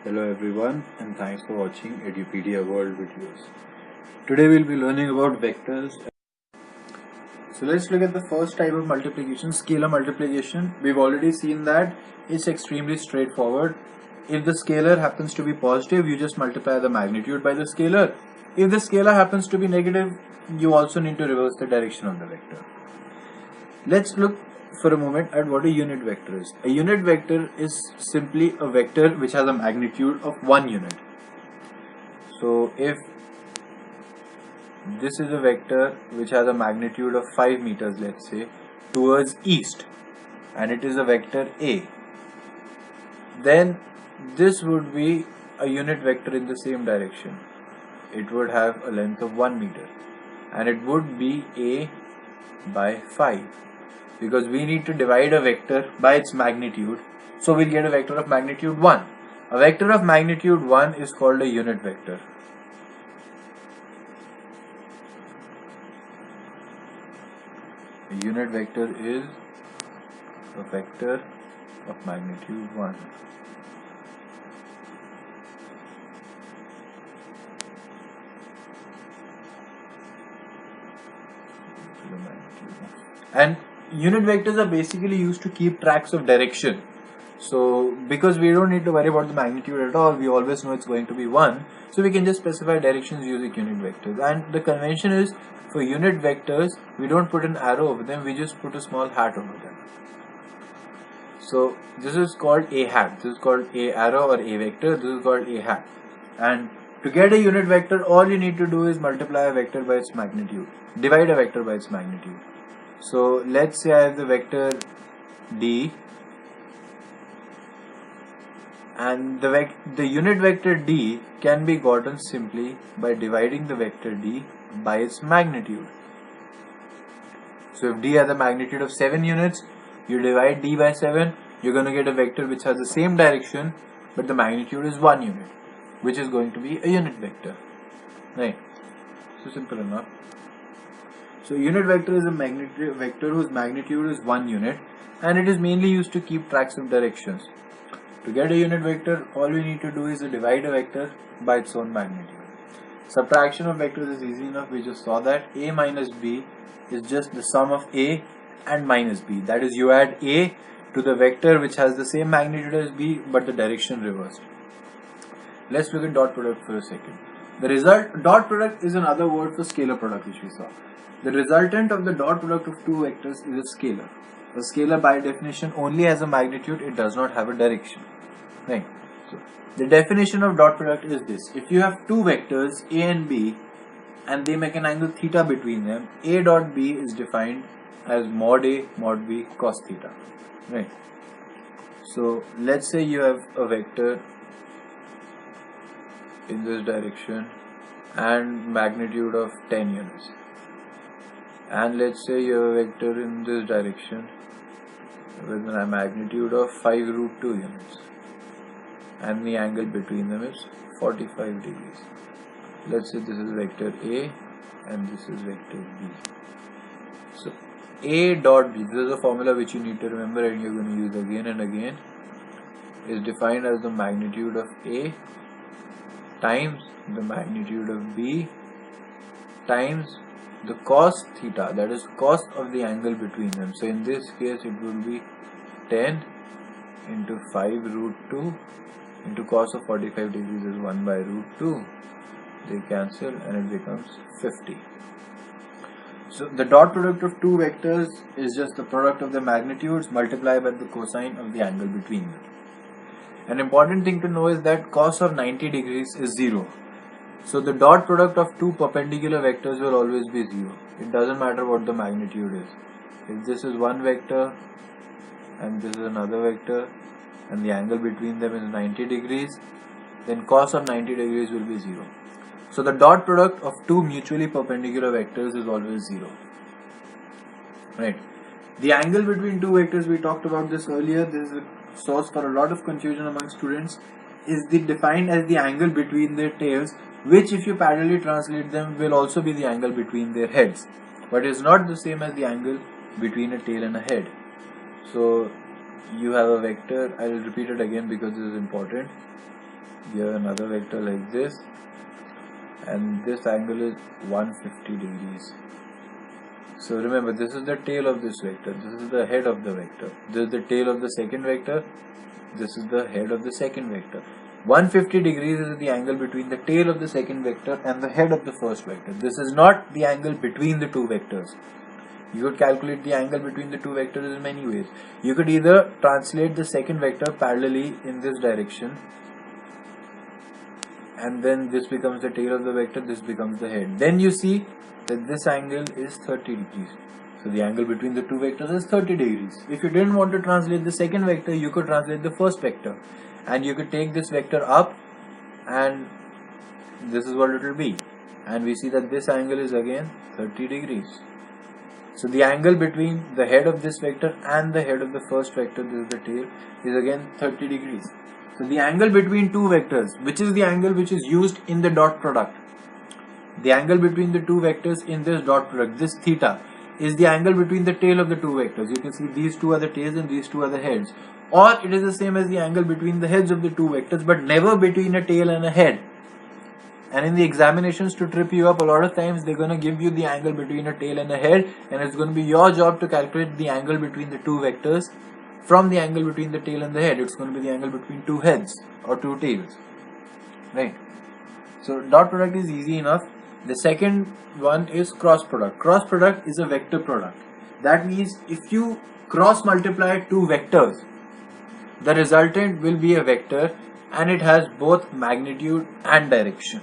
Hello everyone and thanks for watching Edupedia World videos. Today we'll be learning about vectors. So let's look at the first type of multiplication, scalar multiplication. We've already seen that it's extremely straightforward. If the scalar happens to be positive, you just multiply the magnitude by the scalar. If the scalar happens to be negative, you also need to reverse the direction of the vector. Let's look for a moment at what a unit vector is. A unit vector is simply a vector which has a magnitude of 1 unit. So if this is a vector which has a magnitude of 5 meters, let's say, towards east, and it is a vector A, then this would be a unit vector in the same direction. It would have a length of 1 meter and it would be A by 5, because we need to divide a vector by its magnitude, so we'll get a vector of magnitude 1. A vector of magnitude 1 is called a unit vector. A unit vector is a vector of magnitude 1. And unit vectors are basically used to keep tracks of direction. So because we don't need to worry about the magnitude at all, we always know it's going to be 1. So we can just specify directions using unit vectors. And the convention is, for unit vectors, we don't put an arrow over them, we just put a small hat over them. So this is called a hat, this is called a arrow or a vector, this is called a hat. And to get a unit vector, all you need to do is multiply a vector by its magnitude, divide a vector by its magnitude. So let's say I have the vector d, and the unit vector d can be gotten simply by dividing the vector d by its magnitude. So if d has a magnitude of 7 units, you divide d by 7, you're going to get a vector which has the same direction but the magnitude is 1 unit, which is going to be a unit vector, right? So simple enough. So unit vector is a vector whose magnitude is 1 unit, and it is mainly used to keep tracks of directions. To get a unit vector, all we need to do is to divide a vector by its own magnitude. Subtraction of vectors is easy enough, we just saw that. A minus b is just the sum of a and minus b. That is, you add a to the vector which has the same magnitude as b but the direction reversed. Let's look at dot product for a second. Dot product is another word for scalar product which we saw. The resultant of the dot product of two vectors is a scalar. A scalar by definition only has a magnitude, it does not have a direction. Right. So the definition of dot product is this: if you have two vectors a and b and they make an angle theta between them, a dot b is defined as mod a mod b cos theta. Right. So let's say you have a vector in this direction and magnitude of 10 units, and let's say you have a vector in this direction with a magnitude of 5 root 2 units and the angle between them is 45 degrees. Let's say this is vector A and this is vector B. So A dot B, this is a formula which you need to remember and you're going to use again and again, is defined as the magnitude of A times the magnitude of B times the cos theta, that is cos of the angle between them. So in this case it will be 10 into 5 root 2 into cos of 45 degrees is 1 by root 2. They cancel and it becomes 50. So the dot product of two vectors is just the product of the magnitudes multiplied by the cosine of the angle between them. An important thing to know is that cos of 90 degrees is 0. So the dot product of two perpendicular vectors will always be 0. It doesn't matter what the magnitude is. If this is one vector and this is another vector and the angle between them is 90 degrees, then cos of 90 degrees will be 0. So the dot product of two mutually perpendicular vectors is always 0. Right. The angle between two vectors, we talked about this earlier, this is a source for a lot of confusion among students, is defined as the angle between their tails, which if you parallelly translate them will also be the angle between their heads, but is not the same as the angle between a tail and a head. So you have a vector, I will repeat it again because this is important. Here another vector like this, and this angle is 150 degrees. So remember, this is the tail of this vector, this is the head of the vector, this is the tail of the second vector, this is the head of the second vector. 150 degrees is the angle between the tail of the second vector and the head of the first vector. This is not the angle between the two vectors. You could calculate the angle between the two vectors in many ways. You could either translate the second vector parallelly in this direction, and then this becomes the tail of the vector, this becomes the head. Then you see that this angle is 30 degrees. So the angle between the two vectors is 30 degrees. If you didn't want to translate the second vector, you could translate the first vector. And you could take this vector up, and this is what it will be. And we see that this angle is again 30 degrees. So the angle between the head of this vector and the head of the first vector, this is the tail, is again 30 degrees. So the angle between two vectors, which is the angle which is used in the dot product, the angle between the two vectors in this dot product, this theta, is the angle between the tail of the two vectors. You can see these two are the tails and these two are the heads. Or it is the same as the angle between the heads of the two vectors, but never between a tail and a head. And in the examinations, to trip you up, a lot of times they're going to give you the angle between a tail and a head, and it's going to be your job to calculate the angle between the two vectors from the angle between the tail and the head. It's going to be the angle between two heads or two tails, right? So dot product is easy enough. The second one is cross product. Cross product is a vector product. That means if you cross multiply two vectors, the resultant will be a vector, and it has both magnitude and direction.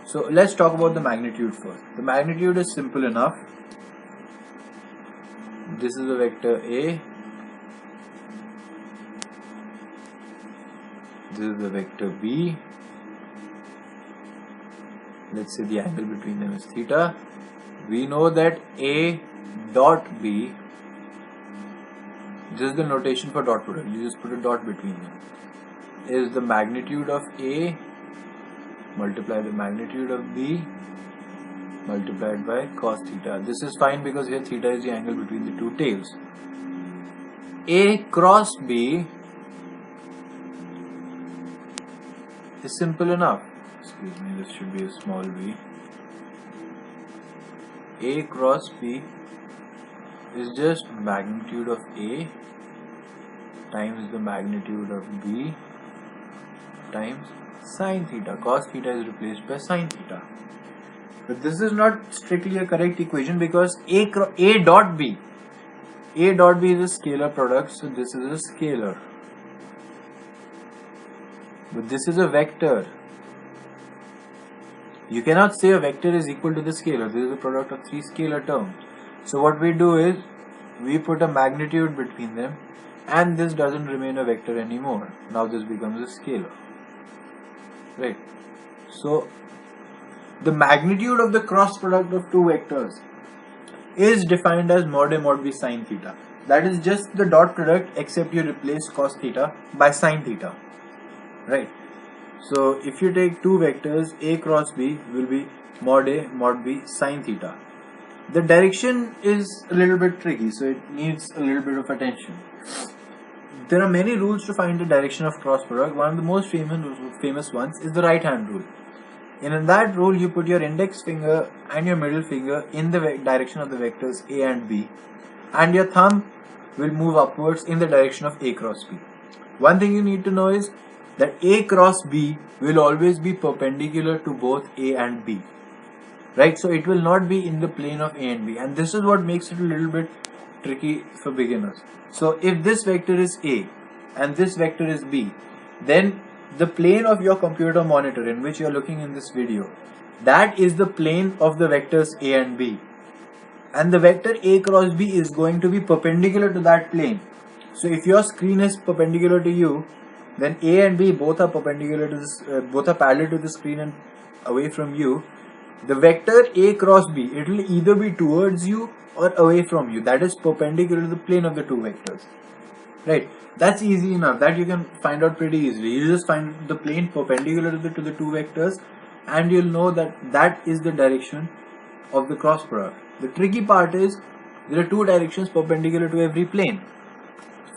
So let's talk about the magnitude first. The magnitude is simple enough. This is the vector A. This is the vector B. Let's say the angle between them is theta. We know that A dot B, this is the notation for dot product, you just put a dot between them, is the magnitude of A multiply the magnitude of B multiplied by cos theta. This is fine because here theta is the angle between the two tails. A cross B is simple enough. Excuse me, this should be a small b. A cross B is just magnitude of A times the magnitude of B times sine theta. Cos theta is replaced by sine theta. But this is not strictly a correct equation because A dot B is a scalar product, so this is a scalar. But this is a vector. You cannot say a vector is equal to the scalar. This is a product of three scalar terms. So what we do is we put a magnitude between them, and this doesn't remain a vector anymore. Now this becomes a scalar. Right. So the magnitude of the cross product of two vectors is defined as mod A mod B sine theta. That is just the dot product except you replace cos theta by sine theta. Right. So if you take two vectors, A cross B will be mod A mod B sine theta. The direction is a little bit tricky, so it needs a little bit of attention. There are many rules to find the direction of cross product. One of the most famous ones is the right hand rule. And in that rule, you put your index finger and your middle finger in the direction of the vectors A and B, and your thumb will move upwards in the direction of A cross B. One thing you need to know is that A cross B will always be perpendicular to both A and B. Right? So it will not be in the plane of A and B, and this is what makes it a little bit tricky for beginners. So if this vector is A and this vector is B, then the plane of your computer monitor in which you are looking in this video, that is the plane of the vectors A and B, and the vector A cross B is going to be perpendicular to that plane. So if your screen is perpendicular to you, then A and B both are perpendicular to this, both are parallel to the screen and away from you. The vector A cross B, it will either be towards you or away from you. That is perpendicular to the plane of the two vectors. Right? That's easy enough. That you can find out pretty easily. You just find the plane perpendicular to the two vectors, and you'll know that that is the direction of the cross product. The tricky part is there are two directions perpendicular to every plane.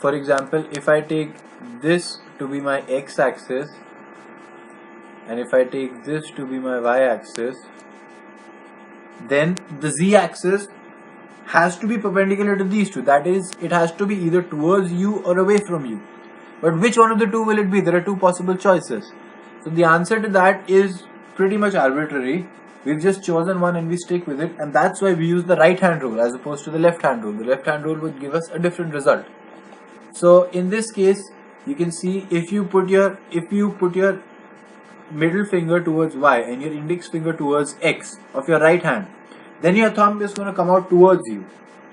For example, if I take this to be my x-axis and if I take this to be my y-axis, then the z-axis has to be perpendicular to these two. That is, it has to be either towards you or away from you. But which one of the two will it be? There are two possible choices. So the answer to that is pretty much arbitrary. We've just chosen one and we stick with it, and that's why we use the right hand rule as opposed to the left hand rule. The left hand rule would give us a different result. So in this case, you can see if you put your middle finger towards y and your index finger towards x of your right hand, then your thumb is going to come out towards you,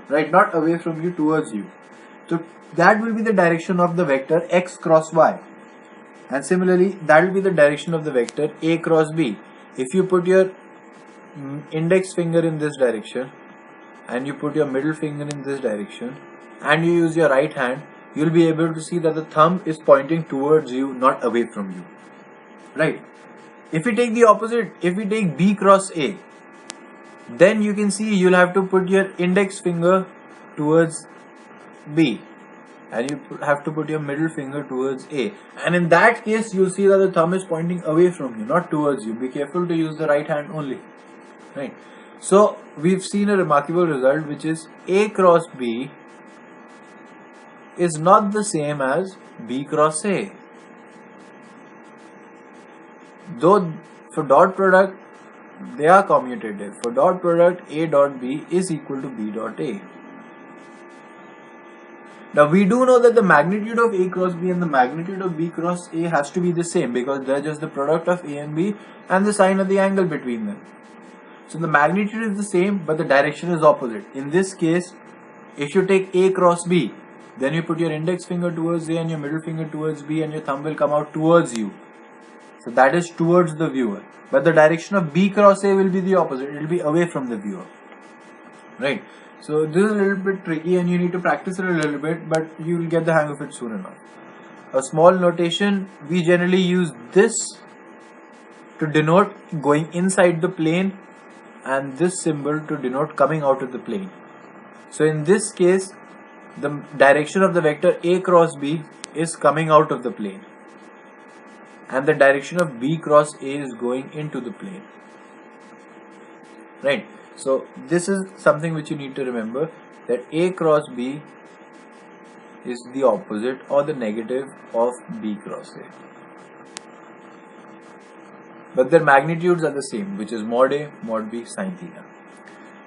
right? Not away from you, towards you. So that will be the direction of the vector x cross y, and similarly that will be the direction of the vector a cross b. If you put your index finger in this direction and you put your middle finger in this direction and you use your right hand, you'll be able to see that the thumb is pointing towards you, not away from you, right? If we take the opposite, if we take b cross a, then you can see you'll have to put your index finger towards b and you have to put your middle finger towards a, and in that case you'll see that the thumb is pointing away from you, not towards you. Be careful to use the right hand only, right? So we've seen a remarkable result, which is a cross b is not the same as b cross a. Though for dot product they are commutative. For dot product, a dot b is equal to b dot a. Now we do know that the magnitude of a cross b and the magnitude of b cross a has to be the same, because they're just the product of a and b and the sine of the angle between them. So the magnitude is the same, but the direction is opposite. In this case, if you take a cross b, then you put your index finger towards a and your middle finger towards b, and your thumb will come out towards you. So that is towards the viewer. But the direction of b cross a will be the opposite. It will be away from the viewer, right? So this is a little bit tricky and you need to practice it a little bit, but you will get the hang of it soon enough. A small notation, we generally use this to denote going inside the plane and this symbol to denote coming out of the plane. So in this case, the direction of the vector a cross b is coming out of the plane, and the direction of b cross a is going into the plane, right? So this is something which you need to remember, that a cross b is the opposite or the negative of b cross a, but their magnitudes are the same, which is mod a mod b sine theta.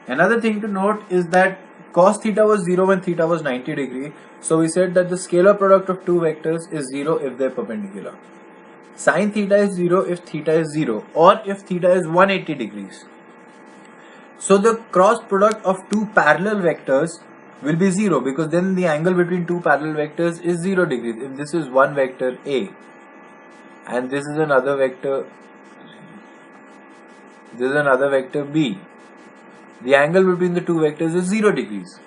Another thing to note is that cos theta was 0 when theta was 90 degree. So we said that the scalar product of two vectors is 0 if they are perpendicular. Sine theta is 0 if theta is 0, or if theta is 180 degrees. So the cross product of two parallel vectors will be 0, because then the angle between two parallel vectors is 0 degrees. If this is one vector a and this is another vector, b, the angle between the two vectors is 0 degrees.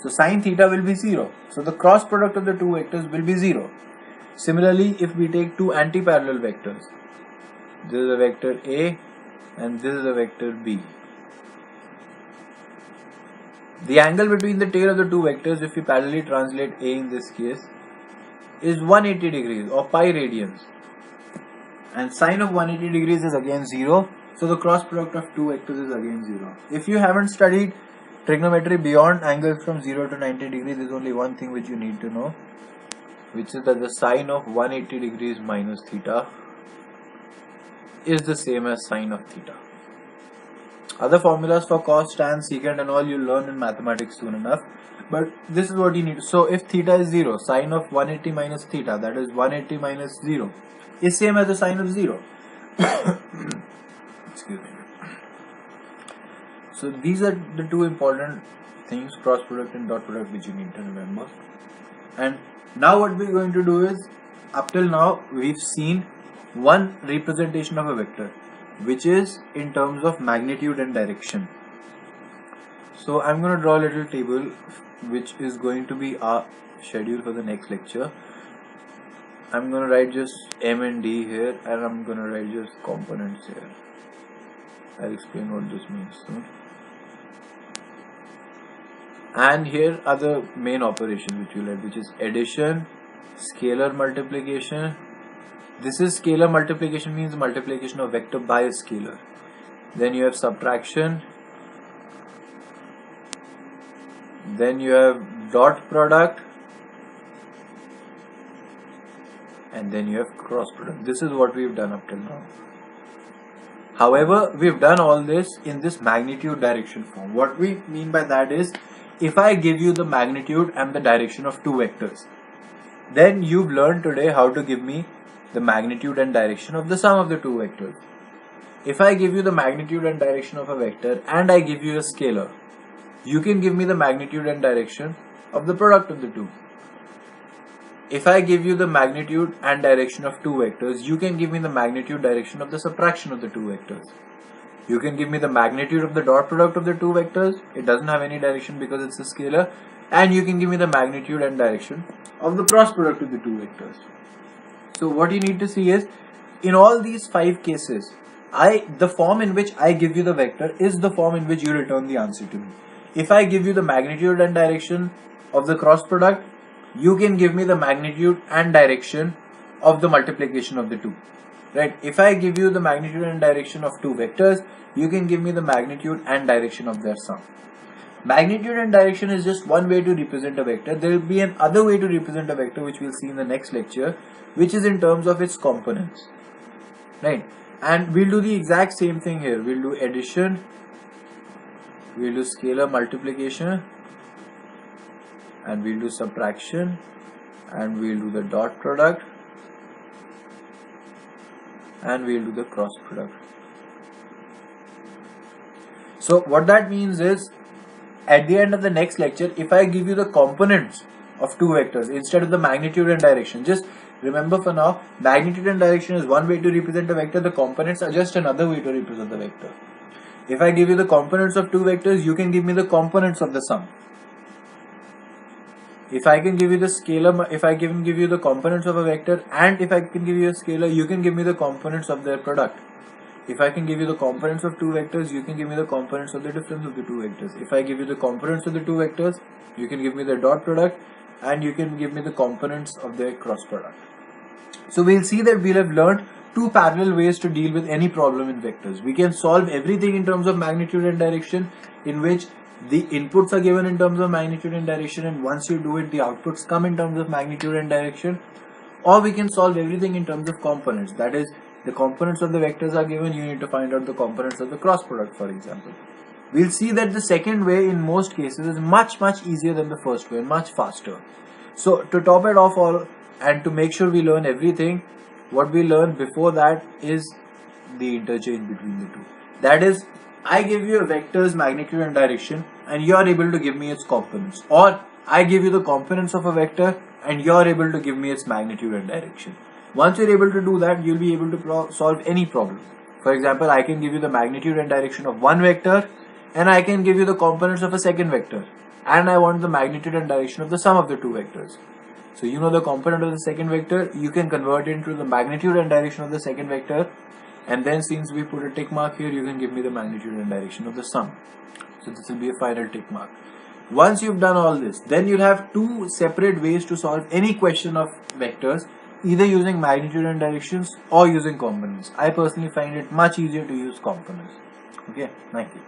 So sine theta will be 0. So the cross product of the two vectors will be 0. Similarly, if we take two anti-parallel vectors, this is a vector a and this is a vector b, the angle between the tail of the two vectors, if we parallelly translate a in this case, is 180 degrees or pi radians, and sine of 180 degrees is again 0. So the cross product of two vectors is again 0. If you haven't studied trigonometry beyond angles from 0 to 90 degrees, there is only one thing which you need to know, which is that the sine of 180 degrees minus theta is the same as sine of theta. Other formulas for cos, tan, secant and all you'll learn in mathematics soon enough, but this is what you need to. So if theta is 0, sine of 180 minus theta, that is 180 minus 0, is same as the sine of 0. Excuse me. So these are the two important things, cross product and dot product, which you need to remember. And now what we're going to do is, up till now we've seen one representation of a vector, which is in terms of magnitude and direction. So I'm going to draw a little table which is going to be our schedule for the next lecture. I'm going to write just M and D here, and I'm going to write just components here. I'll explain what this means soon. And here are the main operations which you like, which is addition, scalar multiplication, This is scalar multiplication, means multiplication of vector by a scalar. Then you have subtraction. Then you have dot product. And then you have cross product. This is what we've done up till now. However, we've done all this in this magnitude direction form. What we mean by that is, if I give you the magnitude and the direction of two vectors, then you've learned today how to give me the magnitude and direction of the sum of the two vectors. If I give you the magnitude and direction of a vector and I give you a scalar, you can give me the magnitude and direction of the product of the two. If I give you the magnitude and direction of two vectors, you can give me the magnitude direction of the subtraction of the two vectors. You can give me the magnitude of the dot product of the two vectors. It doesn't have any direction because it's a scalar. And you can give me the magnitude and direction of the cross product of the two vectors. So what you need to see is, in all these 5 cases, the form in which I give you the vector is the form in which you return the answer to me. If I give you the magnitude and direction of the cross product, you can give me the magnitude and direction of the multiplication of the two. Right? If I give you the magnitude and direction of two vectors, you can give me the magnitude and direction of their sum. Magnitude and direction is just one way to represent a vector. There will be another way to represent a vector, which we'll see in the next lecture, which is in terms of its components. Right? And we'll do the exact same thing here. We'll do addition, we'll do scalar multiplication, and we'll do subtraction, and we'll do the dot product, and we'll do the cross product. So what that means is, at the end of the next lecture, if I give you the components of two vectors instead of the magnitude and direction, just remember for now, magnitude and direction is one way to represent a vector, the components are just another way to represent the vector. If I give you the components of two vectors, you can give me the components of the sum. If I can give you the scalar, if I can give you the components of a vector, and if I can give you a scalar, you can give me the components of their product. If I can give you the components of two vectors, you can give me the components of the difference of the two vectors. If I give you the components of the two vectors, you can give me the dot product, and you can give me the components of their cross product. So we'll see that we'll have learned two parallel ways to deal with any problem in vectors. We can solve everything in terms of magnitude and direction, in which the inputs are given in terms of magnitude and direction, and once you do it, the outputs come in terms of magnitude and direction. Or we can solve everything in terms of components. That is, the components of the vectors are given, you need to find out the components of the cross product, for example. We'll see that the second way in most cases is much easier than the first way, much faster. So to top it off all, and to make sure we learn everything, what we learn before that is the interchange between the two. That is, I give you a vector's magnitude and direction, and you are able to give me its components. Or I give you the components of a vector, and you are able to give me its magnitude and direction. Once you're able to do that, you'll be able to solve any problem. For example, I can give you the magnitude and direction of one vector, and I can give you the components of a second vector, and I want the magnitude and direction of the sum of the two vectors. So you know the component of the second vector, you can convert it into the magnitude and direction of the second vector, and then since we put a tick mark here, you can give me the magnitude and direction of the sum. So this will be a final tick mark. Once you've done all this, then you'll have two separate ways to solve any question of vectors, either using magnitude and directions or using components. I personally find it much easier to use components. Okay, thank you.